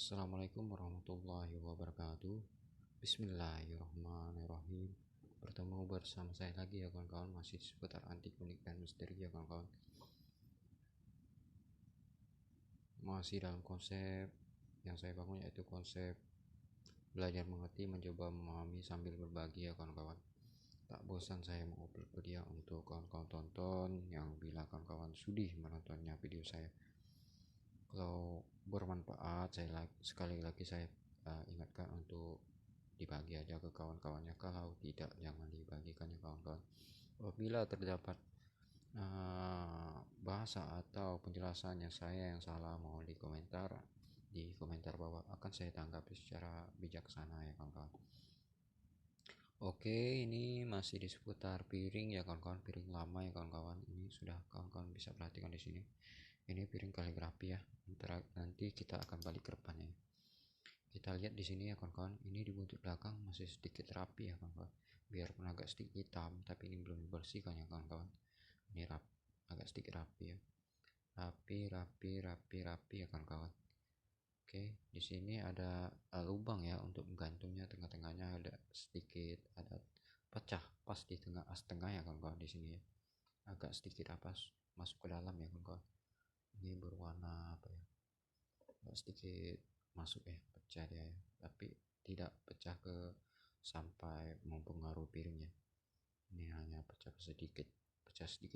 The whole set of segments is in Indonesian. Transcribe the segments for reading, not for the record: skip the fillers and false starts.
Assalamualaikum warahmatullahi wabarakatuh. Bismillahirrahmanirrahim. Bertemu bersama saya lagi ya kawan-kawan, masih seputar antik, unik, dan misteri ya kawan-kawan. Masih dalam konsep yang saya bangun, yaitu konsep belajar mengerti, mencoba memahami sambil berbagi ya kawan-kawan. Tak bosan saya mengupload video untuk kawan-kawan tonton, yang bila kawan-kawan sudi menontonnya video saya. Kalau bermanfaat, sekali lagi saya ingatkan untuk dibagi aja ke kawan-kawannya. Kalau tidak, jangan dibagikan ya kawan-kawan. Apabila terdapat bahasa atau penjelasannya saya yang salah, mohon di komentar bawah, akan saya tanggapi secara bijaksana ya kawan-kawan. Oke, ini masih di seputar piring ya kawan-kawan, piring lama ya kawan-kawan. Ini sudah kawan-kawan bisa perhatikan di sini. Ini piring kaligrafi ya. Nanti kita akan balik ke depannya. Kita lihat di sini ya kawan-kawan, ini di buntut belakang masih sedikit rapi ya kawan-kawan. Biarpun agak sedikit hitam, tapi ini belum dibersihkan ya kawan-kawan. Ini agak sedikit rapi ya. Rapi ya kawan-kawan. Oke, di sini ada lubang ya untuk menggantungnya, tengah-tengahnya ada sedikit ada pecah pas di tengah ya kawan-kawan di sini ya. Agak sedikit masuk ke dalam ya kawan-kawan. Ini berwarna apa ya? Agak sedikit masuk ya, pecah dia ya. Tapi tidak pecah sampai mempengaruhi piringnya. Ini hanya pecah sedikit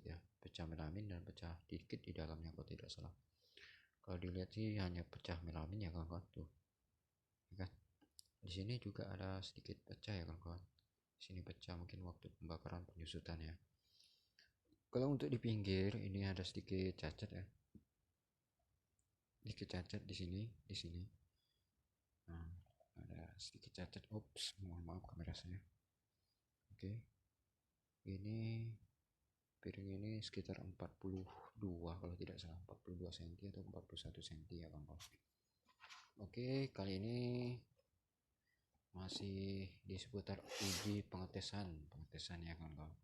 ya, pecah melamin dan pecah sedikit di dalamnya kalau tidak salah. Kalau dilihat sih hanya pecah melamin ya kawan-kawan tuh, ya kan? Di sini juga ada sedikit pecah ya kawan-kawan. Di sini pecah mungkin waktu pembakaran penyusutan ya. Kalau untuk di pinggir ini ada sedikit cacat ya, sedikit cacat di sini. Nah, ada sedikit cacat. Ups, mohon maaf kamera saya. Oke, ini piring ini sekitar 42 kalau tidak salah, 42 cm atau 41 cm ya kawan-kawan. Oke, kali ini masih di seputar uji pengetesan ya kawan-kawan.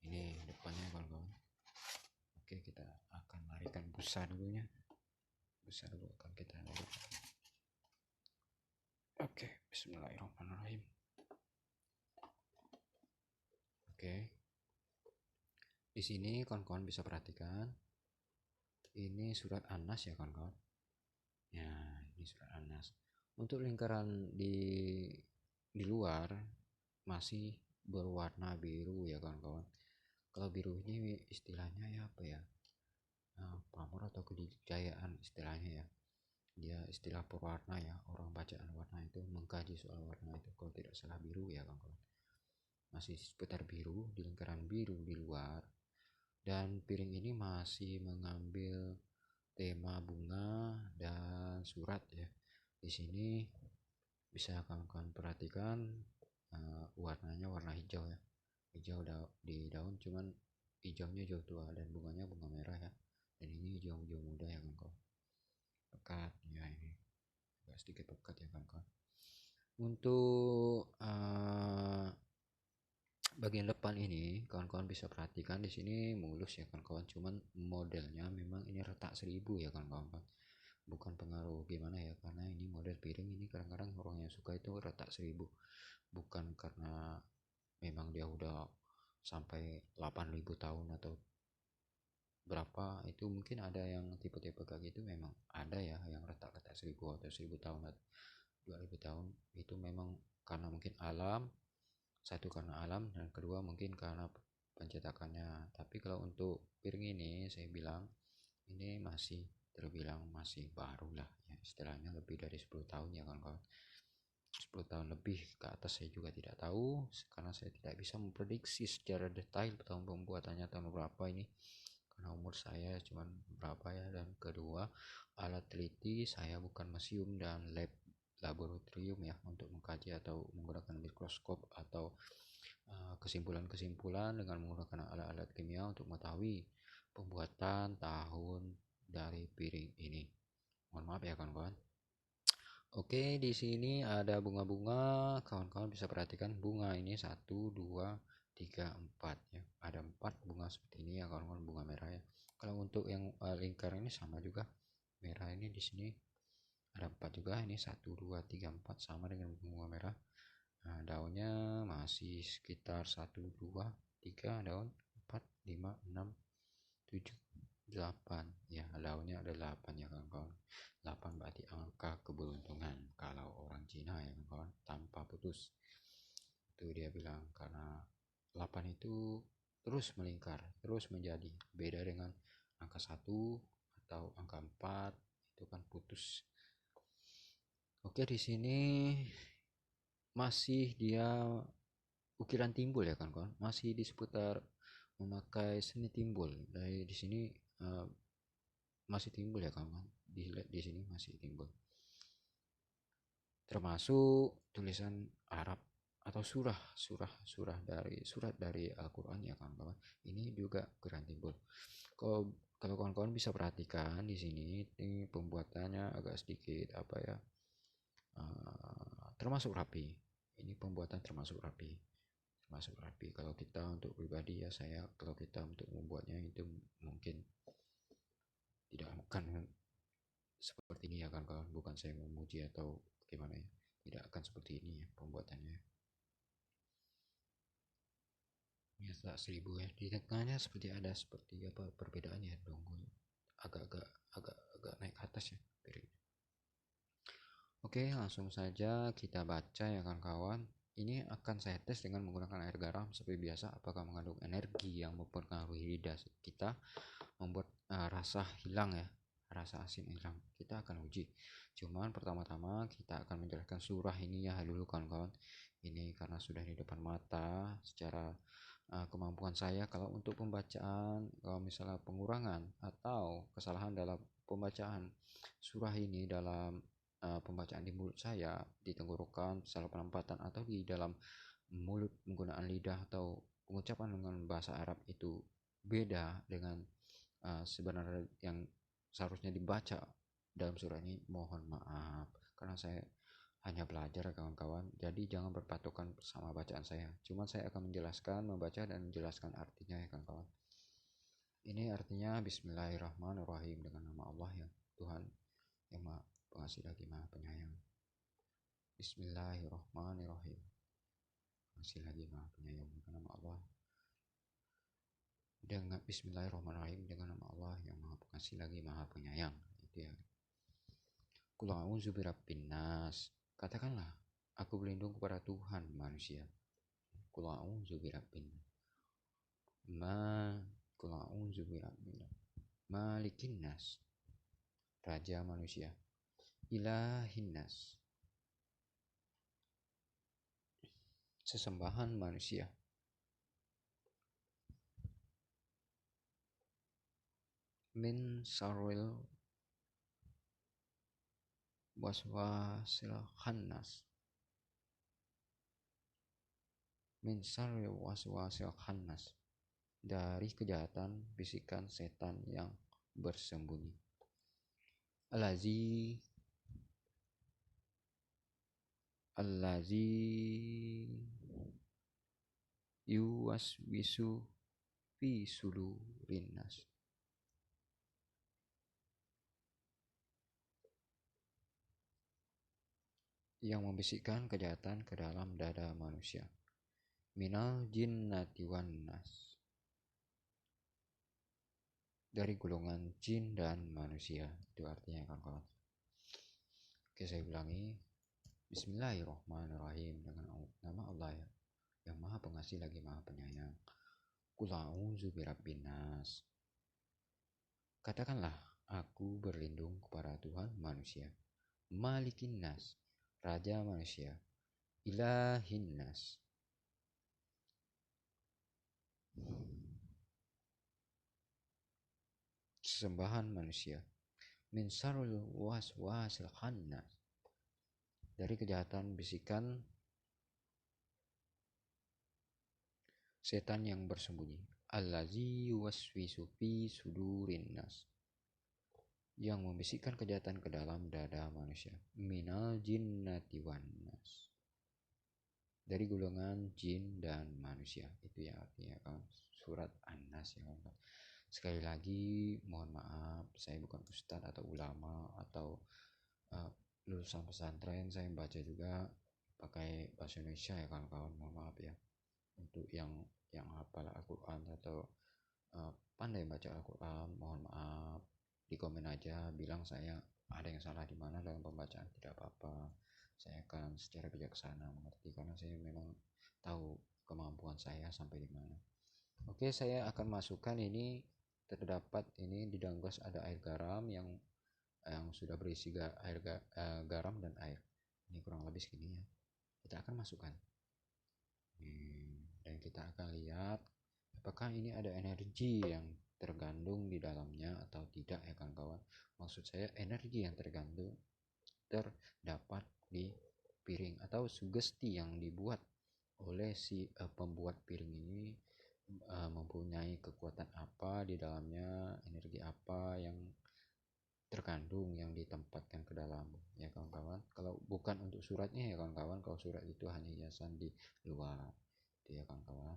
Ini depannya kawan-kawan. Oke, kita akan larikan busa dulunya. Busa dulu akan kita larikan. Oke, bismillahirrahmanirrahim. Oke, di sini kawan-kawan bisa perhatikan, ini surat An-Nas ya kawan-kawan. Ya, ini surat An-Nas. Untuk lingkaran di luar masih berwarna biru ya kawan-kawan. Kalau biru ini istilahnya ya apa ya? Pamor atau kedikjayaan istilahnya ya. Dia istilah perwarna ya, orang bacaan warna itu mengkaji soal warna itu. Kalau tidak salah biru ya kawan-kawan. Masih seputar biru, di lingkaran biru di luar. Dan piring ini masih mengambil tema bunga dan surat ya. Di sini bisa kawan-kawan perhatikan warnanya warna hijau ya. Hijau di daun, cuman hijaunya hijau tua dan bunganya bunga merah ya. Dan ini hijau muda ya kawan-kawan. Pekat ya, ini agak sedikit pekat ya kawan-kawan. Untuk bagian depan ini kawan-kawan bisa perhatikan, di sini mulus ya kawan-kawan, cuman modelnya memang ini retak 1000 ya kawan-kawan. Bukan pengaruh gimana ya, karena ini model piring ini kadang-kadang orang yang suka itu retak 1000, bukan karena memang dia udah sampai 8000 tahun atau berapa. Itu mungkin ada yang tipe-tipe kayak gitu, memang ada ya yang retak-retak 1000 atau 1000 tahun atau 2000 tahun. Itu memang karena mungkin alam, satu karena alam, dan kedua mungkin karena pencetakannya. Tapi kalau untuk piring ini saya bilang ini masih terbilang masih baru lah ya, istilahnya lebih dari 10 tahun ya kawan-kawan. 10 tahun lebih ke atas saya juga tidak tahu, karena saya tidak bisa memprediksi secara detail tahun pembuatannya tahun berapa ini, karena umur saya cuma berapa ya. Dan kedua, alat teliti saya bukan museum dan laboratorium ya untuk mengkaji atau menggunakan mikroskop atau kesimpulan-kesimpulan dengan menggunakan alat-alat kimia untuk mengetahui pembuatan tahun dari piring ini. Mohon maaf ya kawan-kawan. Oke, di sini ada bunga-bunga, kawan-kawan bisa perhatikan bunga ini 1, 2, 3, 4 ya. Ada 4 bunga seperti ini ya kawan-kawan, bunga merah ya. Kalau untuk yang lingkar ini sama juga, merah ini di sini ada 4 juga, ini 1 2 3 4 sama dengan bunga merah. Nah, daunnya masih sekitar 1 2 3 daun, 4 5 6 7 8 ya, daunnya ada 8 ya kawan-kawan. 8 berarti angka keberuntungan kalau orang Cina ya kawan-kawan, tanpa putus. Itu dia bilang karena 8 itu terus melingkar, terus menjadi, beda dengan angka 1 atau angka 4 itu kan putus. Oke, di sini masih dia ukiran timbul ya kan kawan, masih di seputar memakai seni timbul. Dari di sini uh, masih timbul ya kawan, di sini masih timbul, termasuk tulisan Arab atau surat dari Al-Quran ya kawan-kawan, ini juga ukiran timbul. Kalau kawan-kawan bisa perhatikan di sini, ini pembuatannya agak sedikit apa ya, termasuk rapi. Ini pembuatan termasuk rapi, kalau kita untuk pribadi ya, kalau kita untuk membuatnya itu mungkin tidak akan seperti ini ya kan kawan, bukan saya memuji atau gimana ya, tidak akan seperti ini ya pembuatannya ya. Tak 1000 ya, di tengahnya seperti apa perbedaannya dong, agak-agak agak naik ke atas ya piringnya. Oke, langsung saja kita baca ya kan kawan. Ini akan saya tes dengan menggunakan air garam seperti biasa, apakah mengandung energi yang mempengaruhi lidah kita, membuat rasa hilang ya, rasa asin hilang. Kita akan uji. Cuman pertama-tama kita akan menjelaskan surah ini ya dulu kawan-kawan. Ini karena sudah di depan mata, secara kemampuan saya kalau untuk pembacaan, kalau misalnya pengurangan atau kesalahan dalam pembacaan surah ini dalam pembacaan di mulut saya, di tenggorokan, salah penempatan atau di dalam mulut menggunakan lidah atau pengucapan dengan bahasa Arab itu beda dengan sebenarnya yang seharusnya dibaca dalam surah ini, mohon maaf karena saya hanya belajar kawan-kawan, jadi jangan berpatokan sama bacaan saya. Cuman saya akan menjelaskan, membaca dan menjelaskan artinya ya kawan-kawan. Ini artinya Bismillahirrahmanirrahim, dengan nama Allah ya Tuhan yang Maha Pengasih lagi Maha Penyayang. Bismillahirrahmanirrahim, Pengasih lagi Maha Penyayang, dengan nama Allah. Dengan Bismillahirrahmanirrahim, dengan nama Allah yang Maha Pengasih lagi Maha Penyayang. Itu ya. Qul a'udzu birabbin nas. Katakanlah, aku berlindung kepada Tuhan manusia. Qul a'udzu birabbin ma Qul a'udzu birabbin malikin nas, raja manusia. Ilahin nas, sesembahan manusia. Min sarwil waswasil khannas, min sarwil waswasil khannas, dari kejahatan bisikan setan yang bersembunyi. Allazi yuwaswisu fi sudurin nas, yang membisikkan kejahatan ke dalam dada manusia. Minal jinnati wan nas, dari golongan jin dan manusia. Itu artinya kawan-kawan. Oke, saya ulangi. Bismillahirrahmanirrahim, dengan nama Allah ya yang Maha Pengasih lagi Maha Penyayang. Qul a'udzu birabbin nas. Katakanlah, aku berlindung kepada Tuhan manusia. Malikin nas, raja manusia. Ilahin nas, sesembahan manusia. Min sarul waswasil khannas, dari kejahatan bisikan setan yang bersembunyi. Allazi yuwaswisu fi sudurin nas, yang membisikkan kejahatan ke dalam dada manusia. Minal jinnati wan nas, dari golongan jin dan manusia. Itu ya artinya kan surat An-Nas ya kan. Sekali lagi mohon maaf, saya bukan ustadz atau ulama atau lulusan pesantren, saya baca juga pakai bahasa Indonesia ya kawan-kawan. Mohon maaf ya untuk yang hafal Al-Quran atau pandai baca Al-Quran, mohon maaf, di komen aja bilang saya ada yang salah di mana dalam pembacaan, tidak apa-apa, saya akan secara bijaksana mengerti karena saya memang tahu kemampuan saya sampai di mana. Oke, saya akan masukkan ini, terdapat ini di dalam gelas ada air garam yang sudah berisi garam dan air, ini kurang lebih segini ya. Kita akan masukkan dan kita akan lihat apakah ini ada energi yang tergandung di dalamnya atau tidak ya kawan-kawan. Maksud saya energi yang terdapat di piring atau sugesti yang dibuat oleh si pembuat piring ini mempunyai kekuatan apa di dalamnya, energi apa yang terkandung yang ditempatkan ke dalam ya kawan-kawan. Kalau bukan untuk suratnya ya kawan-kawan, kalau surat itu hanya hiasan di luar itu ya kawan-kawan.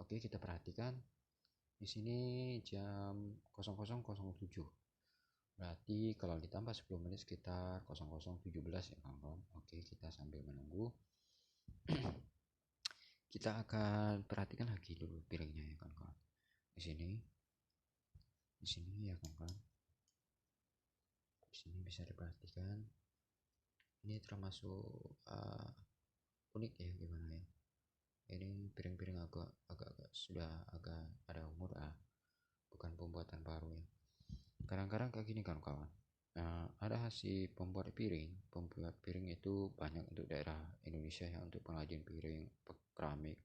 Oke, kita perhatikan di sini jam 00.07, berarti kalau ditambah 10 menit sekitar 00.17 ya kawan-kawan. Oke, kita sambil menunggu kita akan perhatikan lagi dulu piringnya ya kawan-kawan. Di sini ya kawan-kawan, di sini bisa diperhatikan ini termasuk unik ya, gimana ya, ini piring-piring agak sudah agak ada umur, bukan pembuatan baru ya. Kadang-kadang kayak gini kawan-kawan, ada si pembuat piring itu banyak untuk daerah Indonesia ya, untuk pengrajin piring, keramik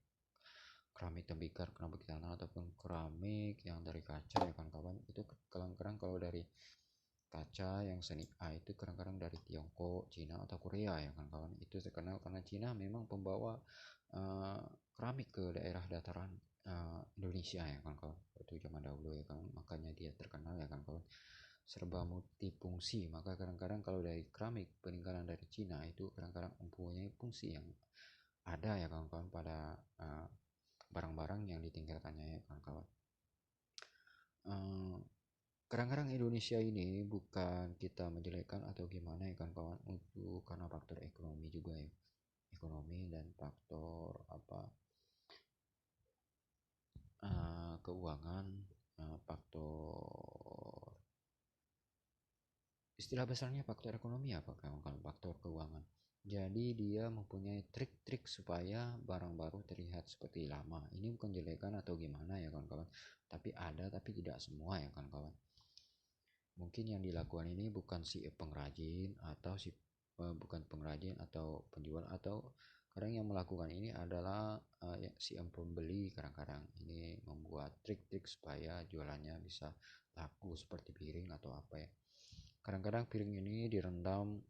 tembikar, keramik tanah ataupun keramik yang dari kaca ya kawan-kawan. Itu kadang-kadang kalau dari kaca yang seni A itu kadang-kadang dari Tiongkok, Cina atau Korea ya kawan-kawan. Itu terkenal karena Cina memang pembawa keramik ke daerah dataran Indonesia ya kawan-kawan, waktu zaman dahulu ya kan, makanya dia terkenal ya kawan-kawan, serba multifungsi. Maka kadang-kadang kalau dari keramik peninggalan dari Cina itu kadang-kadang mempunyai fungsi yang ada ya kawan-kawan pada barang-barang yang ditinggalkannya ya kawan-kawan. Kadang-kadang Indonesia ini bukan kita menjelekkan atau gimana ya kawan-kawan, untuk karena faktor ekonomi juga ya, ekonomi dan faktor keuangan, faktor istilah besarnya faktor ekonomi apa kawan-kawan, faktor keuangan. Jadi dia mempunyai trik-trik supaya barang baru terlihat seperti lama. Ini bukan jelekan atau gimana ya kawan-kawan, tapi ada, tapi tidak semua ya kawan-kawan. Mungkin yang dilakukan ini bukan si pengrajin atau bukan pengrajin atau penjual, atau kadang yang melakukan ini adalah si pembeli. Kadang-kadang ini membuat trik-trik supaya jualannya bisa laku seperti piring atau apa ya. Kadang-kadang piring ini direndam,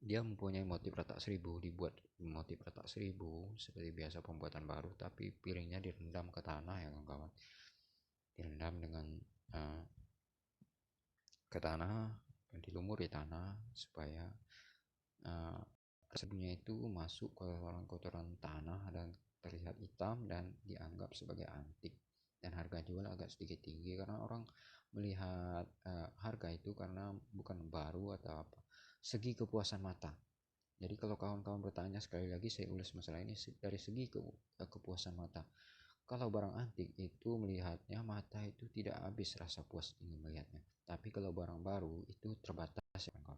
dia mempunyai motif retak 1000, dibuat motif retak 1000 seperti biasa pembuatan baru, tapi piringnya direndam ke tanah ya kawan-kawan, direndam dengan ke tanah, dilumuri tanah supaya sebelumnya itu masuk kotoran tanah dan terlihat hitam dan dianggap sebagai antik, dan harga jual agak sedikit tinggi karena orang melihat harga itu karena bukan baru atau apa, segi kepuasan mata. Jadi kalau kawan-kawan bertanya, sekali lagi saya ulas masalah ini dari segi kepuasan mata. Kalau barang antik itu melihatnya mata itu tidak habis rasa puas ingin melihatnya. Tapi kalau barang baru itu terbatas ya kan.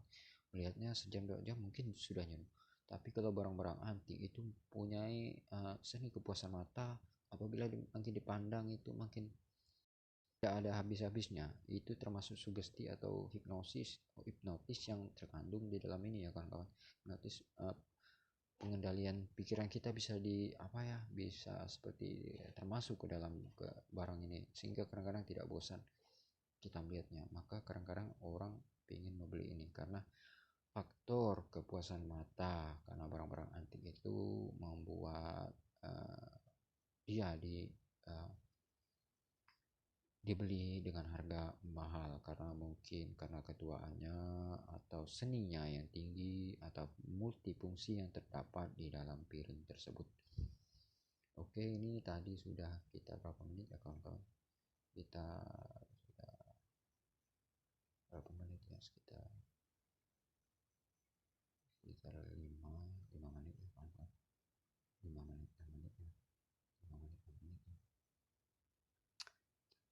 Melihatnya sejam 2 jam mungkin sudah nyenuh. Tapi kalau barang-barang antik itu mempunyai seni kepuasan mata, apabila makin dipandang itu makin tidak ada habis-habisnya. Itu termasuk sugesti atau hipnotis yang terkandung di dalam ini ya kawan-kawan. Hipnotis, pengendalian pikiran kita bisa bisa seperti termasuk ke dalam barang ini, sehingga kadang-kadang tidak bosan kita melihatnya. Maka kadang-kadang orang ingin membeli ini karena faktor kepuasan mata, karena barang-barang antik itu membuat dia dibeli dengan harga mahal karena mungkin karena ketuaannya atau seninya yang tinggi atau multifungsi yang terdapat di dalam piring tersebut. Oke, ini tadi sudah kita berapa menit ya kawan-kawan, kita sudah berapa menit ya, sekitar sekitar 5 menit ya kawan-kawan. 5 menit 6 menit ya, 5 menit 6 menit ya.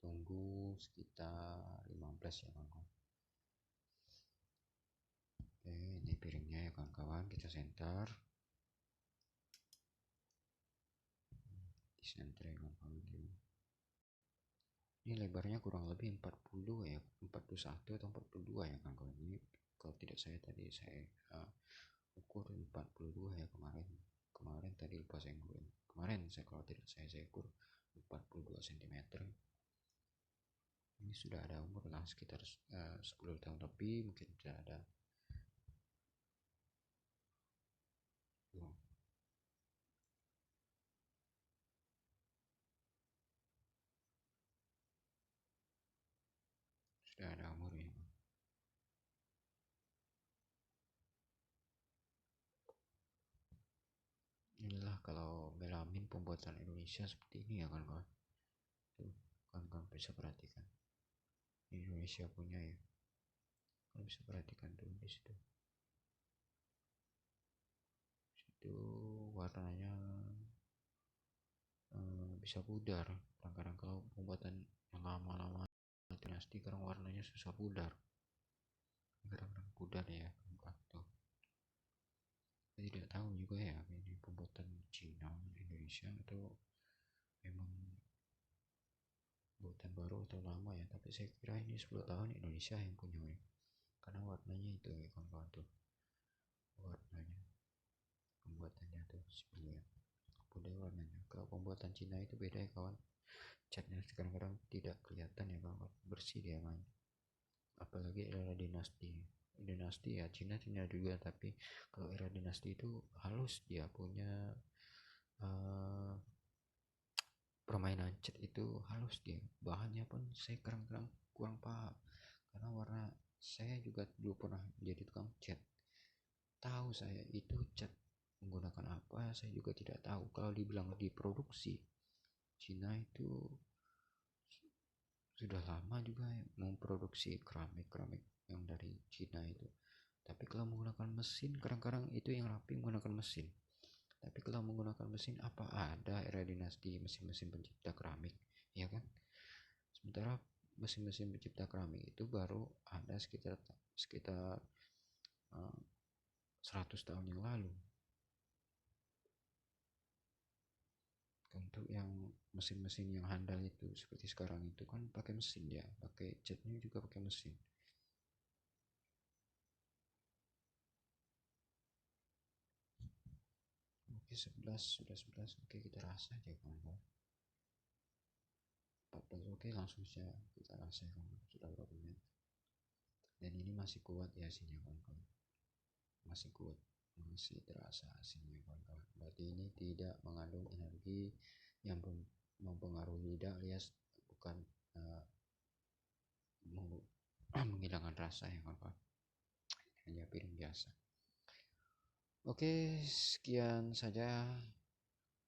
Tunggu sekitar 15 ya kawan-kawan. Oke, ini piringnya ya kawan-kawan, kita center. Di center ya kawan-kawan. Ini lebarnya kurang lebih 40 ya, 41 atau 42 ya kawan-kawan. Ini kalau tidak saya tadi saya ukur 42 ya kemarin tadi lupa saya ukur. Kemarin saya kalau tidak saya ukur 42 cm. Ini sudah ada umur lah sekitar 10 tahun lebih, mungkin sudah ada. Sudah ada umurnya. Inilah kalau melamin pembuatan Indonesia seperti ini ya kawan-kawan. Tuh, kawan-kawan bisa perhatikan. Indonesia punya ya. Kalau bisa perhatikan tuh di situ. Situ warnanya bisa pudar. Kadang-kadang kalau pembuatan yang lama-lama dinasti kadang warnanya susah pudar. Kadang-kadang pudar ya. Tuh. Saya tidak tahu juga ya ini pembuatan Cina Indonesia atau memang buatan baru atau lama ya, tapi saya kira ini 10 tahun Indonesia yang punya ya. Karena warnanya itu ya kawan-kawan tuh, warnanya pembuatannya tuh sebenarnya beda warnanya. Kalau pembuatan Cina itu beda ya kawan, catnya kadang-kadang tidak kelihatan ya kawan, bersih dia main. Apalagi era dinasti ya Cina juga, tapi kalau era dinasti itu halus, dia punya uh, permainan cat itu halus, dia bahannya pun saya kadang-kadang kurang paham karena warna saya juga dulu pernah jadi tukang cat. Tahu saya itu cat menggunakan apa saya juga tidak tahu. Kalau dibilang diproduksi Cina itu sudah lama juga memproduksi keramik yang dari Cina itu, tapi kalau menggunakan mesin kadang-kadang itu yang rapi menggunakan mesin. Tapi kalau menggunakan mesin, apa ada era dinasti mesin-mesin pencipta keramik, ya kan? Sementara mesin-mesin pencipta keramik itu baru ada sekitar 100 tahun yang lalu. Untuk yang mesin-mesin yang handal itu seperti sekarang itu kan pakai mesin ya, pakai catnya juga pakai mesin. Oke, 11 sudah 11. Oke, kita rasa aja kawan-kawan. 14. Oke, langsung saja kita rasa kawan, sudah berapa menit. Dan ini masih kuat ya hasilnya kawan-kawan, masih kuat, masih terasa hasilnya kawan-kawan. Berarti ini tidak mengandung energi yang mempengaruhi lidah alias bukan menghilangkan rasa ya kawan-kawan, hanya piring biasa. Oke, sekian saja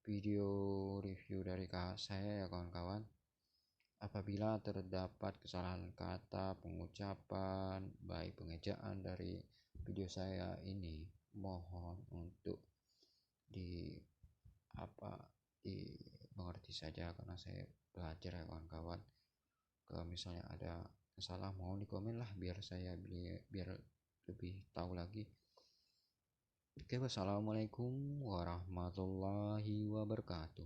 video review dari saya ya kawan-kawan. Apabila terdapat kesalahan kata, pengucapan, baik pengejaan dari video saya ini, mohon untuk dimengerti saja karena saya belajar ya kawan-kawan. Kalau misalnya ada salah mohon di komen lah biar saya biar lebih tahu lagi. Oke, wassalamualaikum warahmatullahi wabarakatuh.